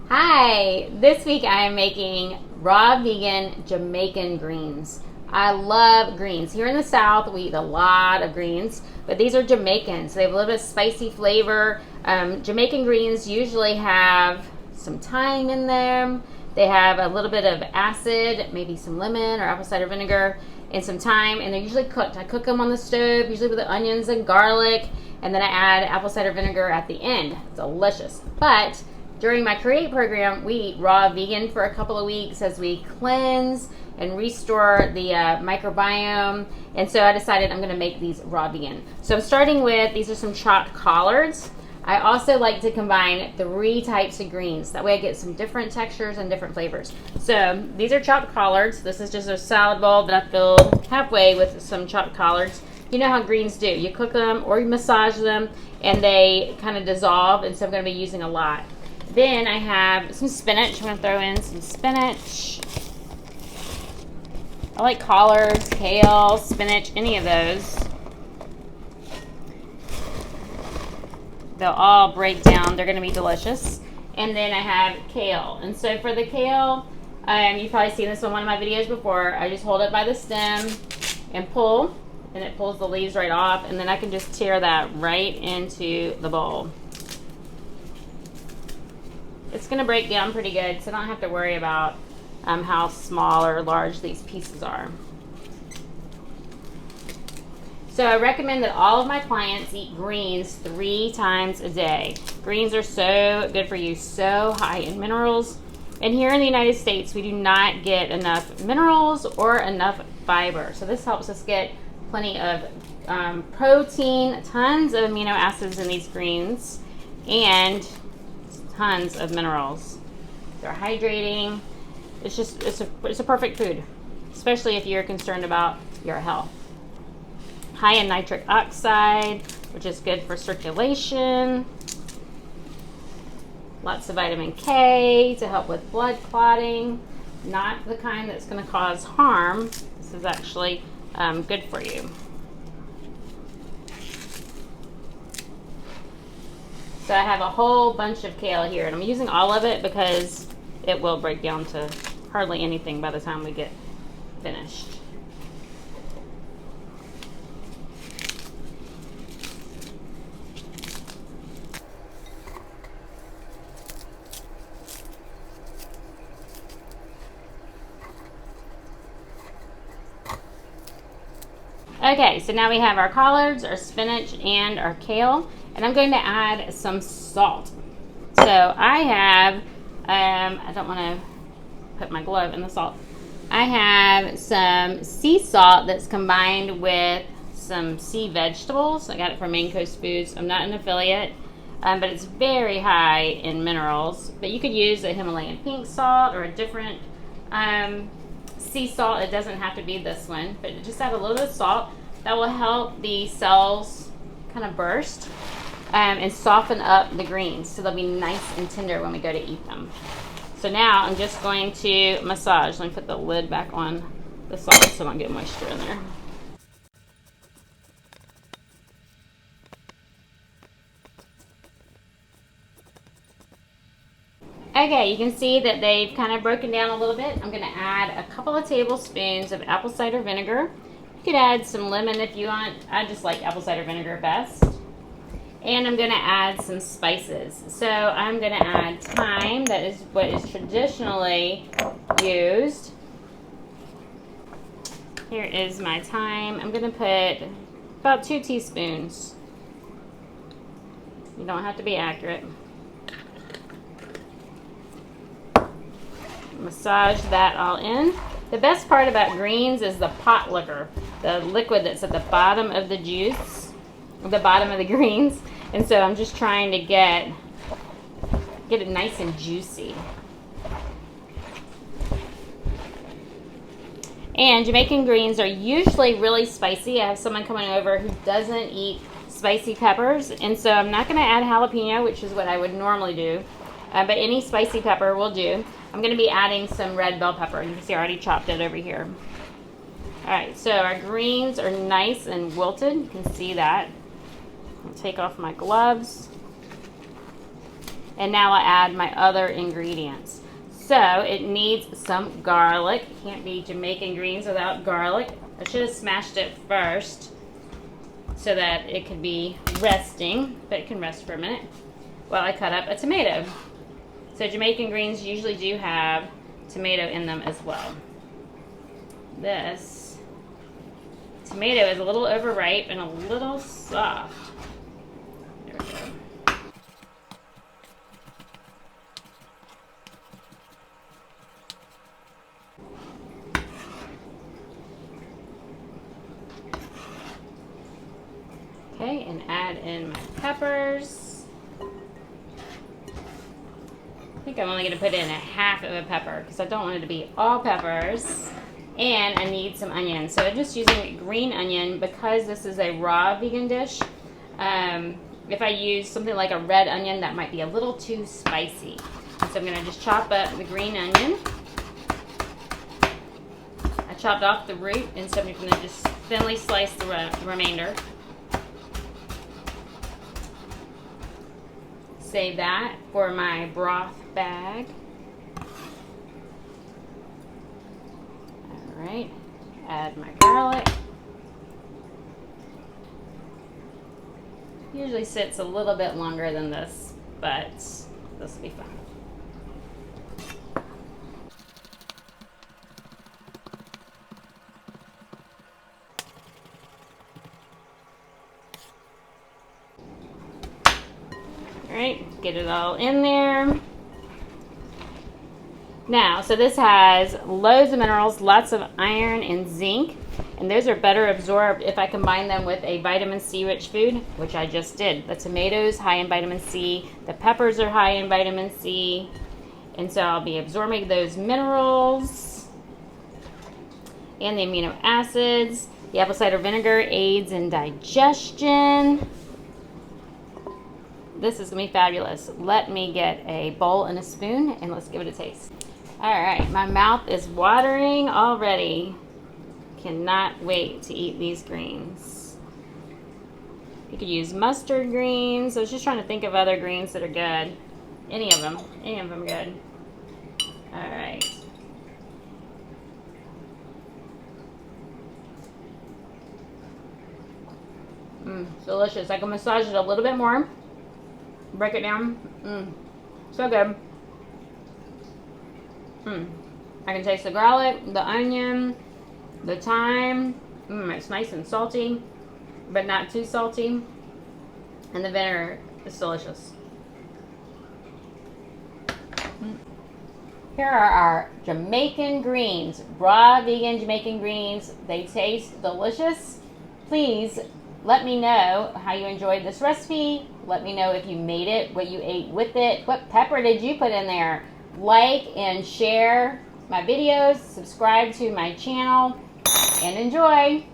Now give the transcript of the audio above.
Hi, this week I am making raw vegan Jamaican greens. I love greens. Here in the South, we eat a lot of greens, but these are Jamaican, so they have a little bit of spicy flavor. Jamaican greens usually have some thyme in them. They have a little bit of acid, maybe some lemon or apple cider vinegar, and some thyme, and they're usually cooked. I cook them on the stove, usually with the onions and garlic, and then I add apple cider vinegar at the end. Delicious. But during my Create program, we eat raw vegan for a couple of weeks as we cleanse and restore the microbiome. And so I decided I'm going to make these raw vegan. So I'm starting with, these are some chopped collards. I also like to combine 3 types of greens. That way I get some different textures and different flavors. So these are chopped collards. This is just a salad bowl that I filled halfway with some chopped collards. You know how greens do. You cook them or you massage them and they kind of dissolve. And so I'm going to be using a lot. Then I have some spinach. I'm going to throw in some spinach. I like collards, kale, spinach, any of those. They'll all break down. They're going to be delicious. And then I have kale. And so for the kale, you've probably seen this on one of my videos before. I just hold it by the stem and pull, and it pulls the leaves right off. And then I can just tear that right into the bowl. It's going to break down pretty good, so I don't have to worry about how small or large these pieces are. So I recommend that all of my clients eat greens 3 times a day. Greens are so good for you, so high in minerals. And here in the United States, we do not get enough minerals or enough fiber. So this helps us get plenty of protein, tons of amino acids in these greens, and tons of minerals. They're hydrating. It's a perfect food, especially if you're concerned about your health. High in nitric oxide, which is good for circulation. Lots of vitamin K to help with blood clotting. Not the kind that's going to cause harm. This is actually good for you. So I have a whole bunch of kale here, and I'm using all of it because it will break down to hardly anything by the time we get finished. Okay, so now we have our collards, our spinach, and our kale. And I'm going to add some salt. So I have, I don't want to put my glove in the salt. I have some sea salt that's combined with some sea vegetables. I got it from Maine Coast Foods. I'm not an affiliate, but it's very high in minerals. But you could use a Himalayan pink salt or a different sea salt. It doesn't have to be this one, but just add a little bit of salt. That will help the cells kind of burst and soften up the greens so they'll be nice and tender when we go to eat them. So now I'm just going to massage. Let me put the lid back on the salt so I don't get moisture in there. Okay, you can see that they've kind of broken down a little bit. I'm going to add a couple of tablespoons of apple cider vinegar. You could add some lemon if you want. I just like apple cider vinegar best. And I'm going to add some spices. So I'm going to add thyme. That is what is traditionally used. Here is my thyme. I'm going to put about 2 teaspoons. You don't have to be accurate. Massage that all in. The best part about greens is the pot liquor, the liquid that's at the bottom of the juice, the bottom of the greens. And so I'm just trying to get it nice and juicy. And Jamaican greens are usually really spicy. I have someone coming over who doesn't eat spicy peppers, and so I'm not going to add jalapeno, which is what I would normally do, but any spicy pepper will do. I'm going to be adding some red bell pepper. You can see I already chopped it over here. All right, so our greens are nice and wilted. You can see that. I'll take off my gloves. And now I add my other ingredients. So it needs some garlic. Can't be Jamaican greens without garlic. I should have smashed it first so that it could be resting, but it can rest for a minute while I cut up a tomato. So Jamaican greens usually do have tomato in them as well. This tomato is a little overripe and a little soft. There we go. Okay, and add in my peppers. I think I'm only going to put in a half of a pepper because I don't want it to be all peppers. And I need some onions. So I'm just using green onion because this is a raw vegan dish. If I use something like a red onion, that might be a little too spicy. So I'm going to just chop up the green onion. I chopped off the root, and so I'm going to just thinly slice the remainder. Save that for my broth bag. All right, add my garlic. Usually sits a little bit longer than this, but this will be fun. All right, get it all in there. Now, so this has loads of minerals, lots of iron and zinc, and those are better absorbed if I combine them with a vitamin C rich food, which I just did. The tomatoes, high in vitamin C, the peppers are high in vitamin C, and so I'll be absorbing those minerals and the amino acids. The apple cider vinegar aids in digestion. This is going to be fabulous. Let me get a bowl and a spoon, and let's give it a taste. All right, my mouth is watering already. Cannot wait to eat these greens. You could use mustard greens. I was just trying to think of other greens that are good. Any of them are good. All right. Delicious. I can massage it a little bit more. Break it down. So good. I can taste the garlic, the onion, the thyme. It's nice and salty, but not too salty. And the vinegar is delicious. Here are our Jamaican greens, raw vegan Jamaican greens. They taste delicious. Please let me know how you enjoyed this recipe. Let me know if you made it, what you ate with it. What pepper did you put in there? Like and share my videos, subscribe to my channel, and enjoy.